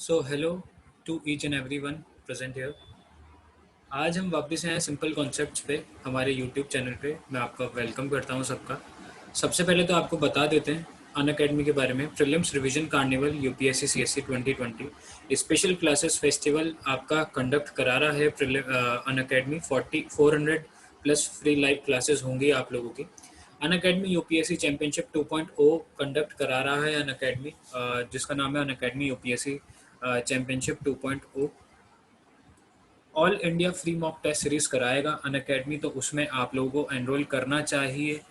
So hello to each and every one present here. आज हम वापस आए हैं सिंपल कॉन्सेप्ट्स पे हमारे यूट्यूब चैनल पे। मैं आपका वेलकम करता हूँ सबका। सबसे पहले तो आपको बता देते हैं अन अकेडमी के बारे में। Prelims revision carnival UPSC CSC 2020 special classes festival आपका कंडक्ट करा रहा है Unacademy. 400 plus free live classes होंगी आप लोगों की। Unacademy UPSC championship 2.0 conduct करा रहा है अन अकेडमी, जिसका नाम है Unacademy UPSC championship 2.0। All India free mock test series कराएगा अन अकेडमी, तो उसमें आप लोगों को एनरोल करना चाहिए।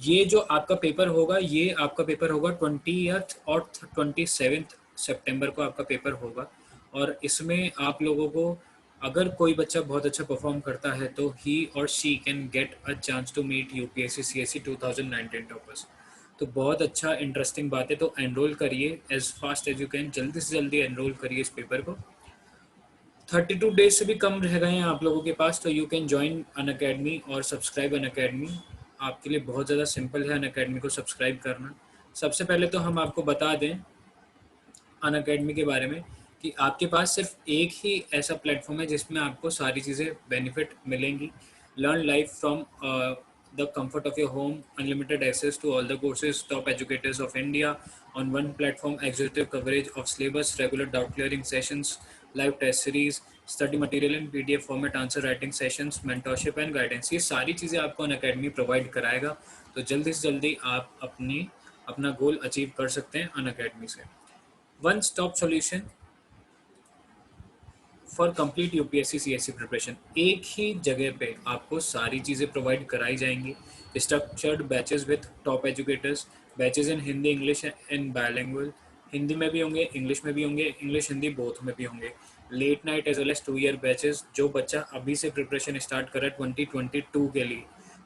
ये जो आपका पेपर होगा, ये आपका पेपर होगा 20th और 27 सितंबर को आपका पेपर होगा। और इसमें आप लोगों को, अगर कोई बच्चा बहुत अच्छा परफॉर्म करता है तो ही और she can get a chance to meet UPSC CSC 2019 toppers. तो बहुत अच्छा इंटरेस्टिंग बात है, तो एनरोल करिए as fast as you can, जल्दी से जल्दी एनरोल करिए इस पेपर को। 32 डेज से भी कम रह गए हैं आप लोगों के पास, तो you can join Unacademy और सब्सक्राइब अन अकेडमी। आपके लिए बहुत ज़्यादा सिंपल है अन अकेडमी को सब्सक्राइब करना। सबसे पहले तो हम आपको बता दें अन अकेडमी के बारे में कि आपके पास सिर्फ एक ही ऐसा प्लेटफॉर्म है जिसमें आपको सारी चीज़ें बेनिफिट मिलेंगी। Learn live from the comfort of your home, unlimited access to all the courses, top educators of India on one platform, executive coverage of syllabus, regular doubt clearing sessions, live test series, study material in PDF format, answer writing sessions, mentorship and guidance. ये सारी चीज़ें आपको अन academy provide कराएगा। तो जल्दी से जल्दी आप अपना गोल अचीव कर सकते हैं अन अकेडमी से। One stop solution for complete UPSC CSC preparation. एक ही जगह पे आपको सारी चीज़ें प्रोवाइड कराई जाएंगी। Structured batches with top educators, batches in Hindi English and bilingual. Hindi में भी होंगे, इंग्लिश में भी होंगे, इंग्लिश हिंदी बोथ में भी होंगे। Late night as well as 2 year batches. जो बच्चा अभी से प्रिपरेशन स्टार्ट करे 2022 के लिए,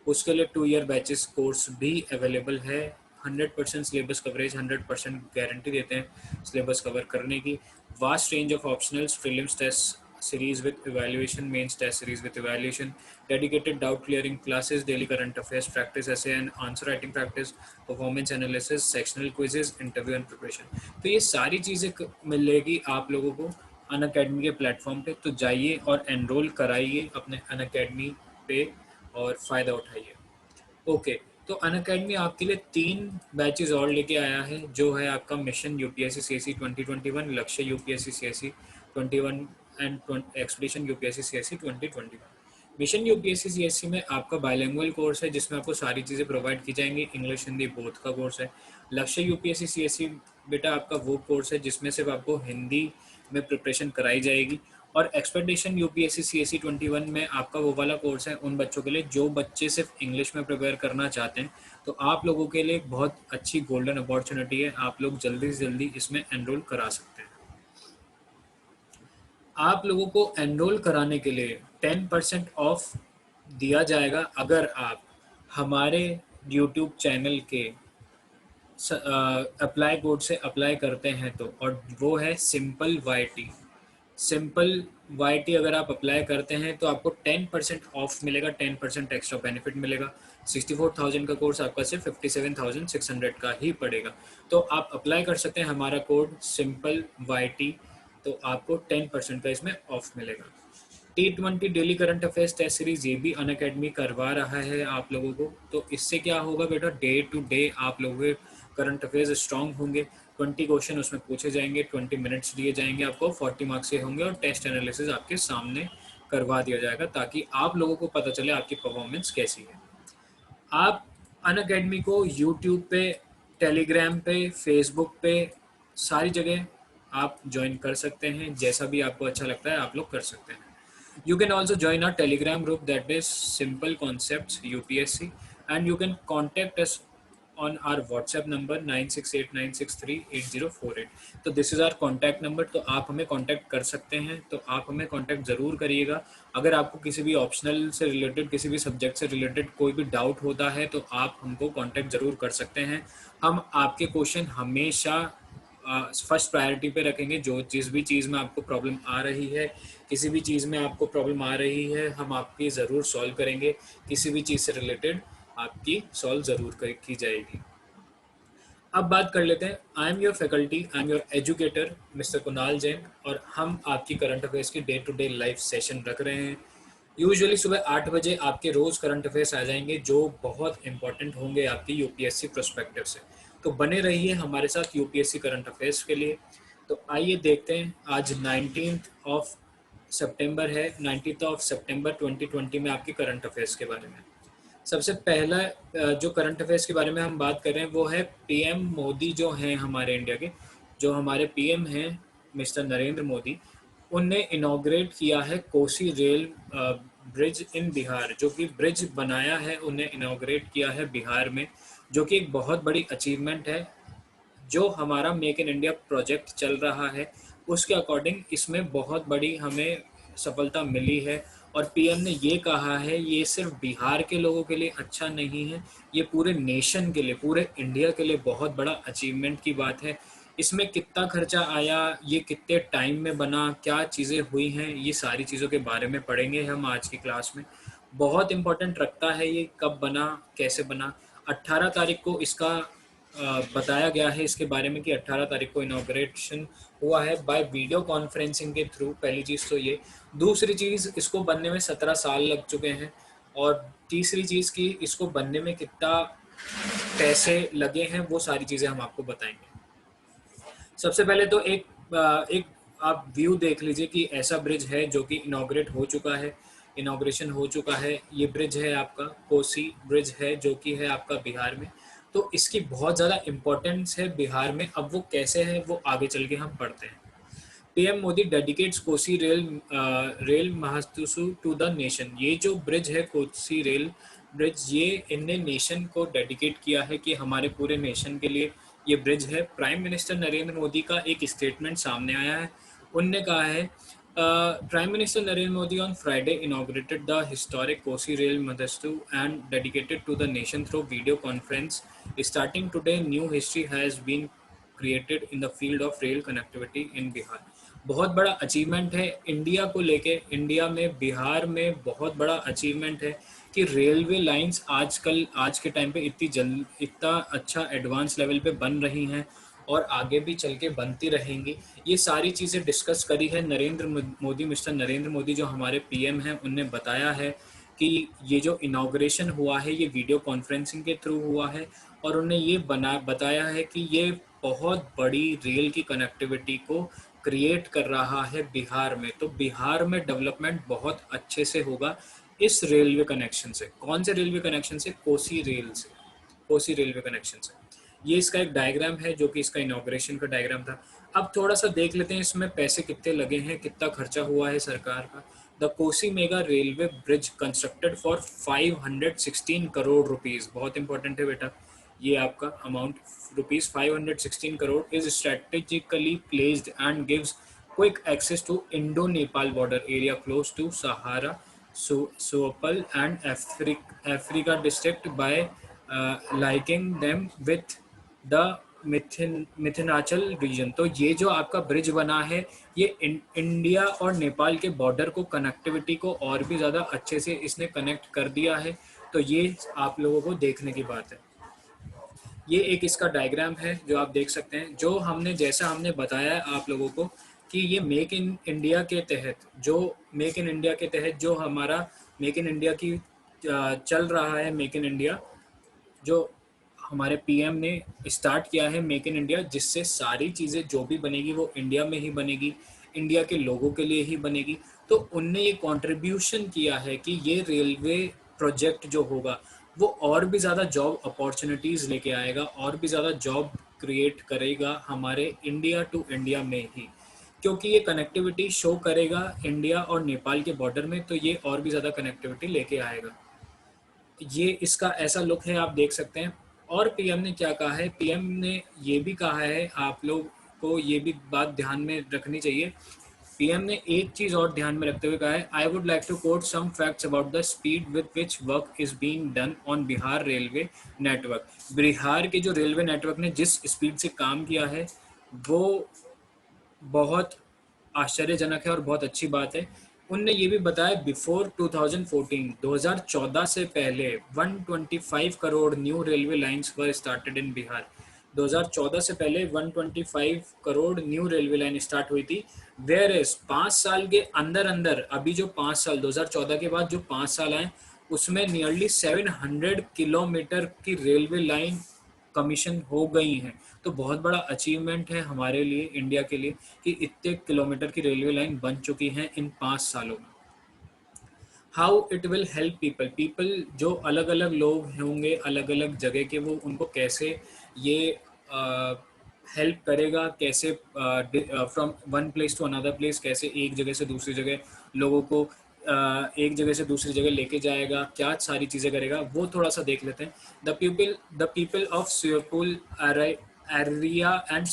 उसके लिए 2 ईयर बैचेस कोर्स भी अवेलेबल है। 100% सिलेबस कवरेज, 100% गारंटी देते हैं सिलेबस कवर करने की। Vast range of optionals, prelims test series with evaluation, mains test series with evaluation, dedicated doubt clearing classes, daily current affairs practice, essay and answer writing practice, performance analysis, sectional quizzes, interview and preparation। तो ये सारी चीज़ें मिलेगी आप लोगों को अन academy के platform पे। तो जाइए और एनरोल कराइए अपने अन अकेडमी पे और फ़ायदा उठाइए। ओके, तो अन अकेडमी आपके लिए 3 बैचेस और लेके आया है, जो है आपका मिशन यूपीएससी सीएससी 2021, लक्ष्य UPSC CSC 21 and expedition UPSC CSC 2021। Mission UPSC CSC में आपका बायलिंगुअल कोर्स है, जिसमें आपको सारी चीज़ें प्रोवाइड की जाएंगी। इंग्लिश हिंदी बोथ का कोर्स है। लक्ष्य यूपीएससी सीएससी बेटा आपका वो कोर्स है जिसमें सिर्फ आपको हिंदी में प्रिपरेशन कराई जाएगी। और एक्सपेक्टेशन यूपीएससी सीएससी 21 में आपका वो वाला कोर्स है उन बच्चों के लिए जो बच्चे सिर्फ इंग्लिश में प्रिपेयर करना चाहते हैं। तो आप लोगों के लिए बहुत अच्छी गोल्डन अपॉर्चुनिटी है, आप लोग जल्दी से जल्दी इसमें एनरोल करा सकते हैं। आप लोगों को एनरोल कराने के लिए 10% ऑफ दिया जाएगा अगर आप हमारे यूट्यूब चैनल के अप्लाई कोड से अप्लाई करते हैं तो। और वो है simple Y T. Simple Y T अगर आप अप्लाई करते हैं तो आपको 10% ऑफ मिलेगा, 10% एक्स्ट्रा बेनिफिट मिलेगा। 64,000 का कोर्स आपका सिर्फ 57,600 का ही पड़ेगा। तो आप अप्लाई कर सकते हैं हमारा कोड सिंपल वाई टी, तो आपको 10% का इसमें ऑफ मिलेगा। T20 daily current affairs test series ये भी अन अकेडमी करवा रहा है आप लोगों को। तो इससे क्या होगा बेटा, डे टू डे आप लोगों के करंट अफेयर्स स्ट्रांग होंगे। 20 क्वेश्चन उसमें पूछे जाएंगे, 20 मिनट्स दिए जाएंगे आपको, 40 मार्क्स के होंगे और टेस्ट एनालिसिस आपके सामने करवा दिया जाएगा ताकि आप लोगों को पता चले आपकी परफॉर्मेंस कैसी है। आप अन अकेडमी को यूट्यूब पे, टेलीग्राम पे, फेसबुक पे, सारी जगह आप ज्वाइन कर सकते हैं। जैसा भी आपको अच्छा लगता है आप लोग कर सकते हैं। You can also join our Telegram group that is Simple Concepts UPSC, and you can contact us on our WhatsApp number 9689638048। तो this is our contact number, तो आप हमें कॉन्टैक्ट कर सकते हैं। तो आप हमें कॉन्टैक्ट ज़रूर करिएगा। अगर आपको किसी भी ऑप्शनल से रिलेटेड, किसी भी सब्जेक्ट से रिलेटेड कोई भी डाउट होता है तो आप हमको कॉन्टैक्ट ज़रूर कर सकते हैं। हम आपके क्वेश्चन हमेशा फर्स्ट प्रायोरिटी पे रखेंगे। जो जिस भी चीज़ में आपको प्रॉब्लम आ रही है, किसी भी चीज़ में आपको प्रॉब्लम आ रही है, हम आपकी ज़रूर सॉल्व करेंगे। किसी भी चीज़ से रिलेटेड आपकी सॉल्व ज़रूर की जाएगी। अब बात कर लेते हैं। I am your faculty, I am your educator Mister Kunal Jain, और हम आपकी करंट अफेयर्स की day to day live session रख रहे हैं। यूजुअली सुबह 8 बजे आपके रोज़ करंट अफेयर्स आ जाएंगे जो बहुत इंपॉर्टेंट होंगे आपकी यूपीएससी प्रोस्पेक्टिव से। तो बने रहिए हमारे साथ यूपीएससी करंट अफेयर्स के लिए। तो आइए देखते हैं, आज 19th ऑफ सितंबर है। 19th ऑफ सितंबर 2020 में आपकी करंट अफेयर्स के बारे में सबसे पहला जो करंट अफेयर्स के बारे में हम बात कर रहे हैं वो है पीएम मोदी जो हैं हमारे इंडिया के, जो हमारे पीएम हैं मिस्टर नरेंद्र मोदी। उनने इनॉग्रेट किया है कोसी रेल ब्रिज इन बिहार, जो कि ब्रिज बनाया है उन्हें इनॉग्रेट किया है बिहार में, जो कि एक बहुत बड़ी अचीवमेंट है। जो हमारा मेक इन इंडिया प्रोजेक्ट चल रहा है उसके अकॉर्डिंग इसमें बहुत बड़ी हमें सफलता मिली है। और पीएम ने ये कहा है ये सिर्फ बिहार के लोगों के लिए अच्छा नहीं है, ये पूरे नेशन के लिए, पूरे इंडिया के लिए बहुत बड़ा अचीवमेंट की बात है। इसमें कितना खर्चा आया, ये कितने टाइम में बना, क्या चीज़ें हुई हैं, ये सारी चीज़ों के बारे में पढ़ेंगे हम आज की क्लास में। बहुत इम्पोर्टेंट रखता है ये कब बना, कैसे बना। 18 तारीख को इसका बताया गया है इसके बारे में कि 18 तारीख को इनॉग्रेशन हुआ है बाय वीडियो कॉन्फ्रेंसिंग के थ्रू। पहली चीज़ तो ये। दूसरी चीज़, इसको बनने में 17 साल लग चुके हैं। और तीसरी चीज़ कि इसको बनने में कितना पैसे लगे हैं, वो सारी चीज़ें हम आपको बताएंगे। सबसे पहले तो एक आप व्यू देख लीजिए कि ऐसा ब्रिज है जो कि इनॉग्रेट हो चुका है, इनॉग्रेशन हो चुका है। ये ब्रिज है आपका कोसी ब्रिज है जो कि है आपका बिहार में। तो इसकी बहुत ज़्यादा इम्पोर्टेंस है बिहार में। अब वो कैसे है वो आगे चल के हम पढ़ते हैं। PM Modi dedicates Kosi rail Mahasetu to the nation. ये जो ब्रिज है कोसी रेल ब्रिज, ये इनने नेशन को डेडिकेट किया है कि हमारे पूरे नेशन के लिए ये ब्रिज है। प्राइम मिनिस्टर नरेंद्र मोदी का एक स्टेटमेंट सामने आया है। उनने कहा है, prime minister Narendra Modi on Friday inaugurated the historic Kosi rail Mahasetu and dedicated to the nation through video conference. Starting today new history has been created in the field of rail connectivity in Bihar. बहुत बड़ा achievement है India को लेके। India में बिहार में बहुत बड़ा achievement है कि रेलवे लाइंस आजकल आज के टाइम पे इतना अच्छा एडवांस लेवल पे बन रही हैं और आगे भी चल के बनती रहेंगी। ये सारी चीज़ें डिस्कस करी है नरेंद्र मोदी, मिस्टर नरेंद्र मोदी जो हमारे पीएम हैं, उनने बताया है कि ये जो इनॉग्रेशन हुआ है ये वीडियो कॉन्फ्रेंसिंग के थ्रू हुआ है। और उन्होंने ये बताया है कि ये बहुत बड़ी रेल की कनेक्टिविटी को क्रिएट कर रहा है बिहार में। तो बिहार में डेवलपमेंट बहुत अच्छे से होगा इस रेलवे कनेक्शन से। कौन से रेलवे कनेक्शन से? कोसी रेल से, कोसी रेलवे कनेक्शन से। ये इसका एक डायग्राम है जो कि इसका इनॉग्रेशन का डायग्राम था। अब थोड़ा सा देख लेते हैं इसमें पैसे कितने लगे हैं, कितना खर्चा हुआ है सरकार का। The Kosi mega railway bridge constructed for 516 crore rupees. बहुत इंपॉर्टेंट है बेटा ये आपका amount, rupees 516 crore, is strategically placed and gives quick access to Indo-Nepal border area close to Sahara, Suapal and Africa district by linking them with the Mithilanchal region. तो ये जो आपका bridge बना है ये इंडिया और नेपाल के बॉर्डर को, कनेक्टिविटी को और भी ज़्यादा अच्छे से इसने कनेक्ट कर दिया है। तो ये आप लोगों को देखने की बात है। ये एक इसका डायग्राम है जो आप देख सकते हैं, जो जैसा हमने बताया है आप लोगों को कि ये मेक इन इंडिया के तहत, जो हमारा मेक इन इंडिया की चल रहा है, मेक इन इंडिया जो हमारे पीएम ने स्टार्ट किया है, मेक इन इंडिया, जिससे सारी चीज़ें जो भी बनेगी वो इंडिया में ही बनेगी, इंडिया के लोगों के लिए ही बनेगी। तो उनने ये कंट्रीब्यूशन किया है कि ये रेलवे प्रोजेक्ट जो होगा वो और भी ज़्यादा जॉब अपॉर्चुनिटीज़ लेके आएगा, और भी ज़्यादा जॉब क्रिएट करेगा हमारे इंडिया टू इंडिया में ही, क्योंकि ये कनेक्टिविटी शो करेगा इंडिया और नेपाल के बॉर्डर में। तो ये और भी ज़्यादा कनेक्टिविटी लेके आएगा। ये इसका ऐसा लुक है, आप देख सकते हैं। और पीएम ने क्या कहा है? पीएम ने ये भी कहा है, आप लोग को ये भी बात ध्यान में रखनी चाहिए। पीएम ने एक चीज़ और ध्यान में रखते हुए कहा है, I would like to quote some facts about the speed with which work is being done on Bihar railway network. Bihar के जो रेलवे नेटवर्क ने जिस स्पीड से काम किया है वो बहुत आश्चर्यजनक है और बहुत अच्छी बात है। उनने ये भी बताया, बिफोर 2014 से पहले 125 crore new railway lines were started in Bihar. 2014 से पहले 125 crore new railway line start हुई थी। वेयर एज 5 साल के अंदर अंदर अभी जो 5 साल 2014 के बाद जो 5 साल आए उसमें नियरली 700 किलोमीटर की रेलवे लाइन कमीशन हो गई हैं। तो बहुत बड़ा अचीवमेंट है हमारे लिए, इंडिया के लिए, कि इतने किलोमीटर की रेलवे लाइन बन चुकी हैं इन 5 सालों में। How it will help people, जो अलग अलग लोग होंगे अलग अलग जगह के, वो उनको कैसे ये हेल्प करेगा, कैसे from one place to another place, कैसे एक जगह से दूसरी जगह लोगों को एक जगह से दूसरी जगह लेके जाएगा, क्या सारी चीज़ें करेगा, वो थोड़ा सा देख लेते हैं। द पीपल ऑफ सिरपुल area and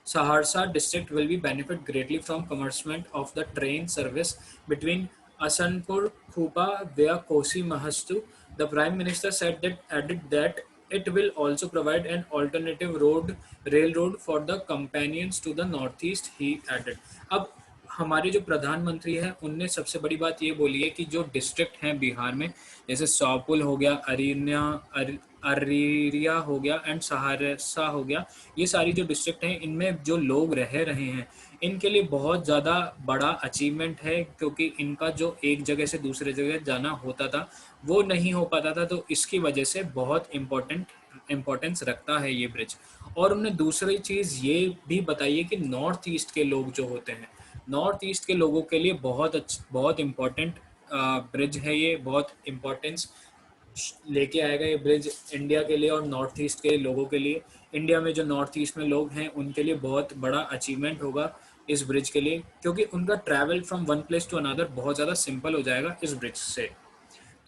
Saharsa district will be benefit greatly from commencement of the train service between Asanpur Khupa via Kosi Mahastu. The Prime Minister added that it will also provide an alternative railroad for the companions to the northeast. He added. अब हमारे जो प्रधानमंत्री हैं उनने सबसे बड़ी बात ये बोली है कि जो डिस्ट्रिक्ट हैं बिहार में, जैसे सौपुल हो गया, अरिरिया हो गया एंड सहारसा हो गया, ये सारी जो डिस्ट्रिक्ट हैं इनमें जो लोग रह रहे हैं इनके लिए बहुत ज़्यादा बड़ा अचीवमेंट है, क्योंकि इनका जो एक जगह से दूसरे जगह जाना होता था वो नहीं हो पाता था। तो इसकी वजह से बहुत इम्पोर्टेंस रखता है ये ब्रिज। और उन्होंने दूसरी चीज़ ये भी बताई है कि नॉर्थ ईस्ट के लोग जो होते हैं, नॉर्थ ईस्ट के लोगों के लिए बहुत इम्पोर्टेंट ब्रिज है ये, बहुत इम्पोर्टेंस लेके आएगा ये ब्रिज इंडिया के लिए और नॉर्थ ईस्ट के लोगों के लिए। इंडिया में जो नॉर्थ ईस्ट में लोग हैं उनके लिए बहुत बड़ा अचीवमेंट होगा इस ब्रिज के लिए, क्योंकि उनका travel from one place to another बहुत ज़्यादा सिंपल हो जाएगा इस ब्रिज से।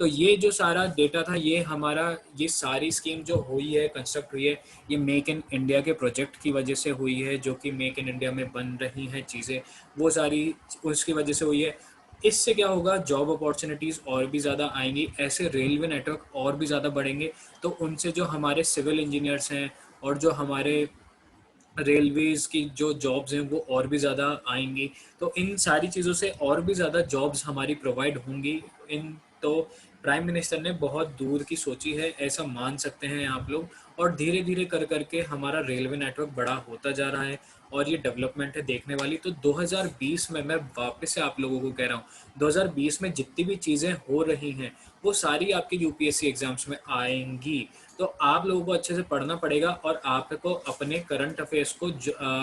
तो ये जो सारा डेटा था, ये सारी स्कीम जो हुई है, कंस्ट्रक्ट हुई है, ये मेक इन इंडिया के प्रोजेक्ट की वजह से हुई है, जो कि मेक इन इंडिया में बन रही हैं चीज़ें, वो सारी उसकी वजह से हुई है। इससे क्या होगा, जॉब अपॉर्चुनिटीज़ और भी ज़्यादा आएंगी, ऐसे रेलवे नेटवर्क और भी ज़्यादा बढ़ेंगे, तो उनसे जो हमारे सिविल इंजीनियर्स हैं और जो हमारे रेलवेज़ की जो जॉब्स हैं वो और भी ज़्यादा आएंगी। तो इन सारी चीज़ों से और भी ज़्यादा जॉब्स हमारी प्रोवाइड होंगी। तो प्राइम मिनिस्टर ने बहुत दूर की सोची है, ऐसा मान सकते हैं आप लोग। और धीरे धीरे कर करके हमारा रेलवे नेटवर्क बड़ा होता जा रहा है और ये डेवलपमेंट है देखने वाली। तो 2020 में, मैं वापस से आप लोगों को कह रहा हूँ, 2020 में जितनी भी चीज़ें हो रही हैं वो सारी आपकी यूपीएससी एग्जाम्स में आएंगी। तो आप लोगों को अच्छे से पढ़ना पड़ेगा और आपको अपने करंट अफेयर्स को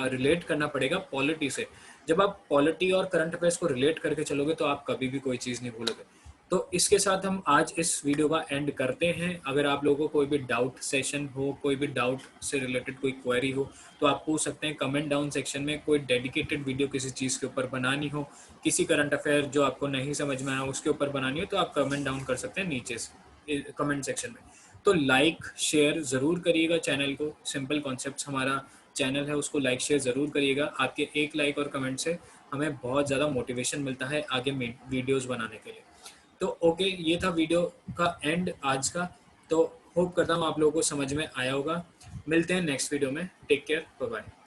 रिलेट करना पड़ेगा पॉलिटी से। जब आप पॉलिटी और करंट अफेयर्स को रिलेट करके चलोगे तो आप कभी भी कोई चीज़ नहीं भूलोगे। तो इसके साथ हम आज इस वीडियो का एंड करते हैं। अगर आप लोगों को कोई भी डाउट सेशन हो, कोई भी डाउट से रिलेटेड कोई क्वेरी हो, तो आप पूछ सकते हैं कमेंट डाउन सेक्शन में। कोई डेडिकेटेड वीडियो किसी चीज़ के ऊपर बनानी हो, किसी करंट अफेयर जो आपको नहीं समझ में आया उसके ऊपर बनानी हो, तो आप कमेंट डाउन कर सकते हैं नीचे से कमेंट सेक्शन में। तो लाइक शेयर ज़रूर करिएगा चैनल को। सिंपल कॉन्सेप्ट्स हमारा चैनल है, उसको लाइक शेयर ज़रूर करिएगा। आपके एक लाइक और कमेंट से हमें बहुत ज़्यादा मोटिवेशन मिलता है आगे वीडियोज़ बनाने के लिए। तो ओके, ये था वीडियो का एंड आज का। तो होप करता हूँ आप लोगों को समझ में आया होगा। मिलते हैं नेक्स्ट वीडियो में। Take care, bye bye.